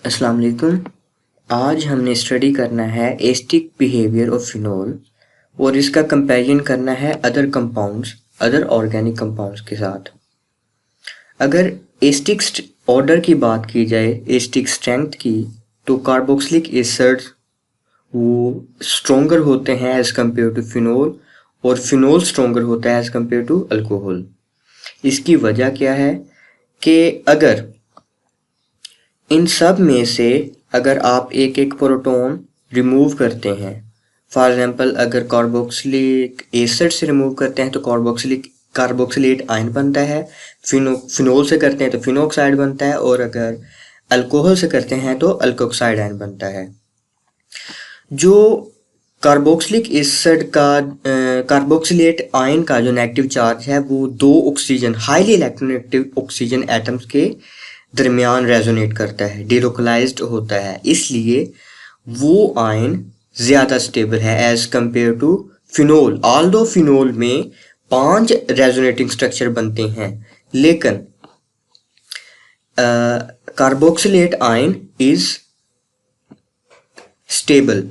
अस्सलाम वालेकुम। आज हमने स्टडी करना है एस्टिक बिहेवियर ऑफ फिनोल और इसका कंपैरिजन करना है other compounds, other organic compounds के साथ। अगर एस्टिक ऑर्डर की बात की जाए, एस्टिक स्ट्रेंथ की, तो कार्बोक्सिलिक एसिड्स वो स्ट्रोंगर होते हैं एज कम्पेयर टू फिनोल और फिनोल स्ट्रोंगर होता है एज कम्पेयर टू अल्कोहल। इसकी वजह क्या है कि अगर इन सब में से अगर आप एक एक प्रोटॉन रिमूव करते हैं, फॉर एग्जांपल अगर कार्बोक्सिलिक एसिड से रिमूव करते हैं तो कार्बोक्सिलेट आयन बनता है, फिनोल से करते हैं तो फिनोक्साइड बनता है, और अगर अल्कोहल से करते हैं तो अल्कोक्साइड आयन बनता है। जो कार्बोक्सिलिक एसिड का कार्बोक्सिलेट आयन का जो नेगेटिव चार्ज है वो दो oxygen, highly electronegative oxygen atoms के दरमियान रेजोनेट करता है, डिलोकलाइज्ड होता है, इसलिए वो आयन ज़्यादा स्टेबल है as compare to phenol. Although phenol में 5 रेजोनेटिंग स्ट्रक्चर बनते हैं, लेकिन कार्बोक्सिलेट आयन इज स्टेबल।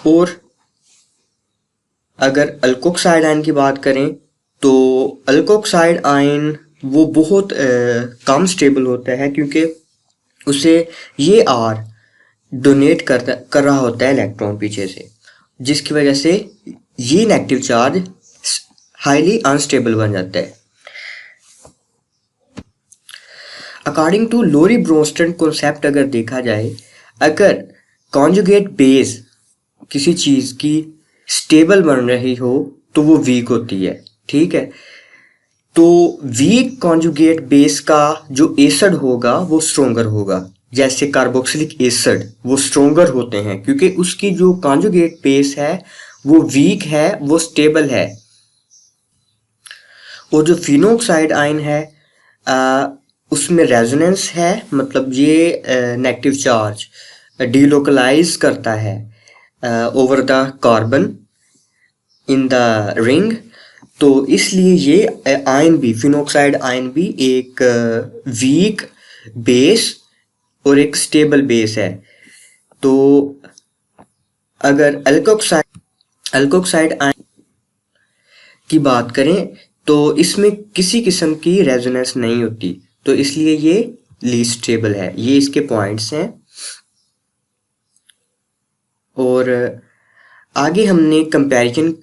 और अगर अल्कोक्साइड आयन की बात करें तो अल्कोक्साइड आयन वो बहुत कम स्टेबल होता है, क्योंकि उसे ये आर डोनेट कर रहा होता है इलेक्ट्रॉन पीछे से, जिसकी वजह से ये नेगेटिव चार्ज हाईली अनस्टेबल बन जाता है। अकॉर्डिंग टू लोरी ब्रोंस्टन कॉन्सेप्ट अगर देखा जाए, अगर कॉन्जुगेट बेस किसी चीज़ की स्टेबल बन रही हो तो वो वीक होती है, ठीक है। तो वीक कॉन्जुगेट बेस का जो एसिड होगा वो स्ट्रोंगर होगा, जैसे कार्बोक्सिलिक एसिड वो स्ट्रोंगर होते हैं क्योंकि उसकी जो कॉन्जुगेट बेस है वो वीक है, वो स्टेबल है। और जो फिनोक्साइड आयन है उसमें रेजोनेंस है, मतलब ये नेगेटिव चार्ज डीलोकलाइज करता है over the carbon in the ring, तो इसलिए ये आयन भी, फिनोक्साइड आयन भी एक वीक बेस और एक स्टेबल बेस है। तो अगर अल्कोक्साइड आयन की बात करें तो इसमें किसी किस्म की रेजोनेंस नहीं होती, तो इसलिए ये लीस्ट स्टेबल है। ये इसके पॉइंट्स हैं। और आगे हमने कंपैरिजन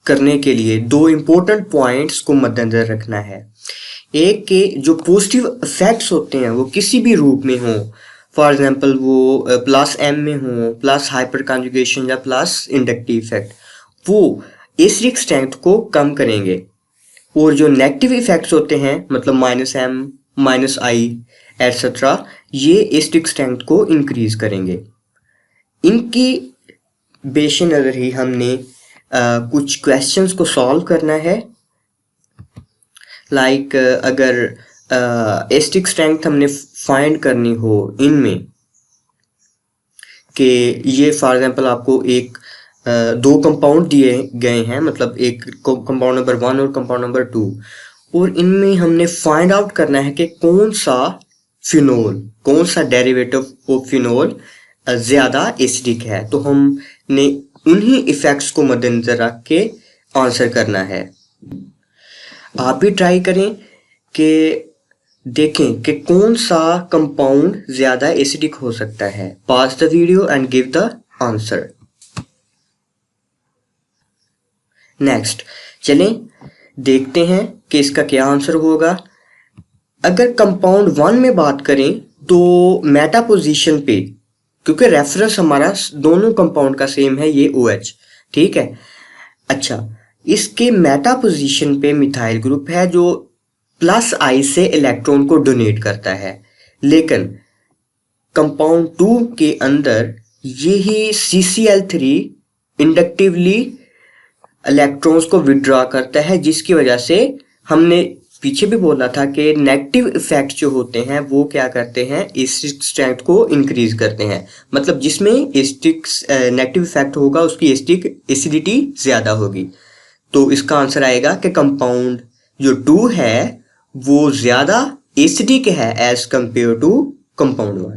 करने के लिए 2 इम्पोर्टेंट पॉइंट्स को मद्देनजर रखना है। एक के जो पॉजिटिव इफेक्ट्स होते हैं वो किसी भी रूप में हो, फॉर एग्जांपल वो प्लस एम में हो, प्लस हाइपर कॉन्जुगेशन या प्लस इंडक्टिव इफेक्ट, वो एसिडिक स्ट्रेंथ को कम करेंगे। और जो नेगेटिव इफेक्ट्स होते हैं, मतलब -m, -i एटसेट्रा, ये एसिडिक स्ट्रेंथ को इंक्रीज करेंगे। इनकी बेश नज़र ही हमने कुछ क्वेश्चंस को सॉल्व करना है। लाइक अगर एसिडिक स्ट्रेंथ हमने फाइंड करनी हो इनमें, कि ये फॉर एग्जांपल आपको एक 2 कंपाउंड दिए गए हैं, मतलब एक कंपाउंड नंबर 1 और कंपाउंड नंबर 2, और इनमें हमने फाइंड आउट करना है कि कौन सा डेरिवेटिव ऑफ फिनोल ज़्यादा एसिडिक है। तो हमने उन्हीं इफेक्ट्स को मद्देनजर रख के आंसर करना है। आप भी ट्राई करें कि देखें कि कौन सा कंपाउंड ज़्यादा एसिडिक हो सकता है। Pause the video and give the answer. Next चलें देखते हैं कि इसका क्या आंसर होगा। अगर कंपाउंड 1 में बात करें तो मेटा पोजीशन पे, क्योंकि रेफरेंस हमारा दोनों कंपाउंड का सेम है, ये OH, ठीक है। अच्छा, इसके मेटा पोजीशन पे मिथाइल ग्रुप है जो +I से इलेक्ट्रॉन को डोनेट करता है, लेकिन कंपाउंड 2 के अंदर यही CCl3 इंडक्टिवली इलेक्ट्रॉन्स को विड्रॉ करता है, जिसकी वजह से हमने पीछे भी बोला था कि नेगेटिव इफेक्ट जो होते हैं वो क्या करते हैं, एसिडिक स्ट्रेंथ को इंक्रीज करते हैं। मतलब जिसमें एसिडिक नेगेटिव इफेक्ट होगा उसकी एसिडिटी ज़्यादा होगी। तो इसका आंसर आएगा कि कंपाउंड जो 2 है वो ज़्यादा एसिडिक है एज कंपेयर टू कंपाउंड 1।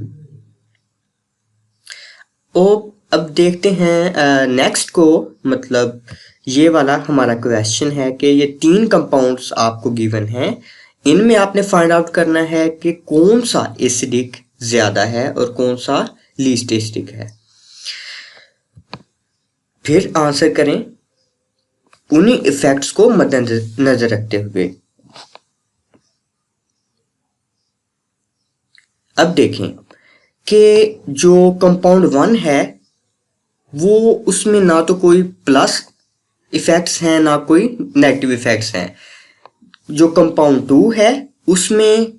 और अब देखते हैं नेक्स्ट को, मतलब ये वाला हमारा क्वेश्चन है कि ये 3 कंपाउंड्स आपको गिवन हैं, इनमें आपने फाइंड आउट करना है कि कौन सा एसिडिक ज़्यादा है और कौन सा लीस्ट एसिडिक है। फिर आंसर करें उन्हीं इफेक्ट्स को मद्देनजर रखते हुए। अब देखें कि जो कंपाउंड 1 है वो उसमें ना तो कोई प्लस इफेक्ट्स हैं ना कोई नेगेटिव इफेक्ट्स हैं। जो कंपाउंड 2 है उसमें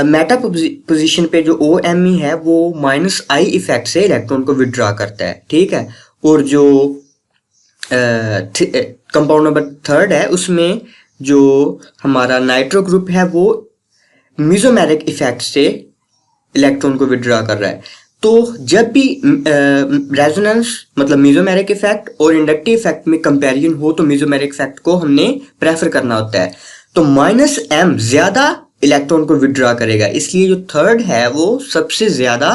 मेटा पोजीशन पे जो OMe है वो -I इफेक्ट से इलेक्ट्रॉन को विड्रॉ करता है, ठीक है। और जो कंपाउंड नंबर 3 है उसमें जो हमारा नाइट्रो ग्रुप है वो मेसोमेरिक इफेक्ट से इलेक्ट्रॉन को विड्रॉ कर रहा है। तो जब भी रेजोनेंस मतलब मेसोमेरिक इफेक्ट और इंडक्टिव इफेक्ट में कंपैरिजन हो तो मेसोमेरिक इफेक्ट को हमने प्रेफर करना होता है। तो -M ज्यादा इलेक्ट्रॉन को विड्रॉ करेगा, इसलिए जो 3 है वो सबसे ज्यादा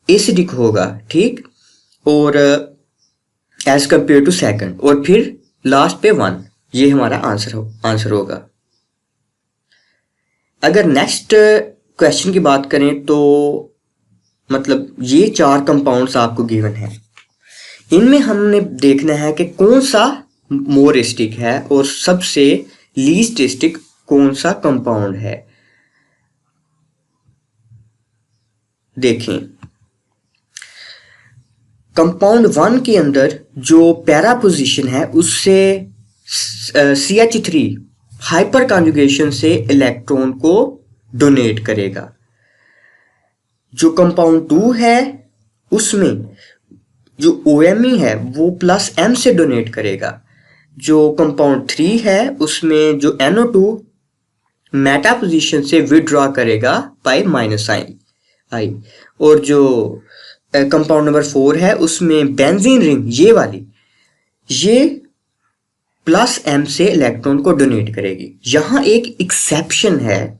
एसिडिक होगा, ठीक। और एज कंपेयर टू सेकंड, और फिर लास्ट पे 1, ये हमारा आंसर होगा। अगर नेक्स्ट क्वेश्चन की बात करें तो मतलब ये 4 कंपाउंड्स आपको गिवन है, इनमें हमने देखना है कि कौन सा मोर एसिडिक है और सबसे लीस्ट एसिडिक कौन सा कंपाउंड है। देखें कंपाउंड 1 के अंदर जो पैरा पोजीशन है उससे CH3 हाइपर कॉन्जुगेशन से इलेक्ट्रॉन को डोनेट करेगा। जो कंपाउंड 2 है उसमें जो OMe है वो +M से डोनेट करेगा। जो कंपाउंड 3 है उसमें जो NO2 मेटा पोजीशन से विड्रॉ करेगा बाय -I। और जो कंपाउंड नंबर 4 है उसमें बेंजीन रिंग ये वाली ये +M से इलेक्ट्रॉन को डोनेट करेगी। यहाँ एक एक्सेप्शन है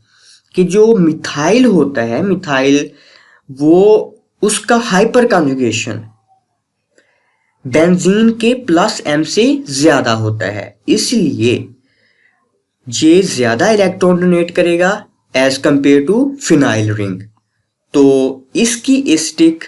कि जो मिथाइल होता है, मिथाइल वो उसका हाइपर कॉन्जुगेशन बेंजीन के +M से ज्यादा होता है, इसलिए ये ज्यादा इलेक्ट्रॉन डोनेट करेगा as compare to phenyl ring. तो इसकी एसिडिक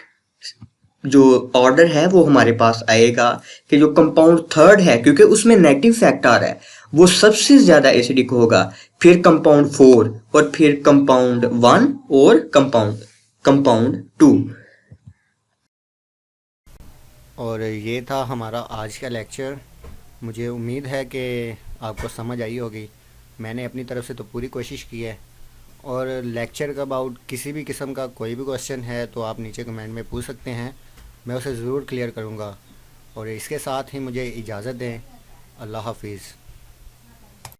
जो ऑर्डर है वो हमारे पास आएगा कि जो कंपाउंड 3 है क्योंकि उसमें नेगेटिव इफेक्ट आ रहा है वो सबसे ज्यादा एसिडिक होगा, फिर कंपाउंड 4 और फिर कंपाउंड 1 और कंपाउंड 2। और ये था हमारा आज का लेक्चर। मुझे उम्मीद है कि आपको समझ आई होगी। मैंने अपनी तरफ से तो पूरी कोशिश की है। और लेक्चर का अबाउट किसी भी किस्म का कोई भी क्वेश्चन है तो आप नीचे कमेंट में पूछ सकते हैं, मैं उसे ज़रूर क्लियर करूँगा। और इसके साथ ही मुझे इजाज़त दें। अल्लाह हाफिज़।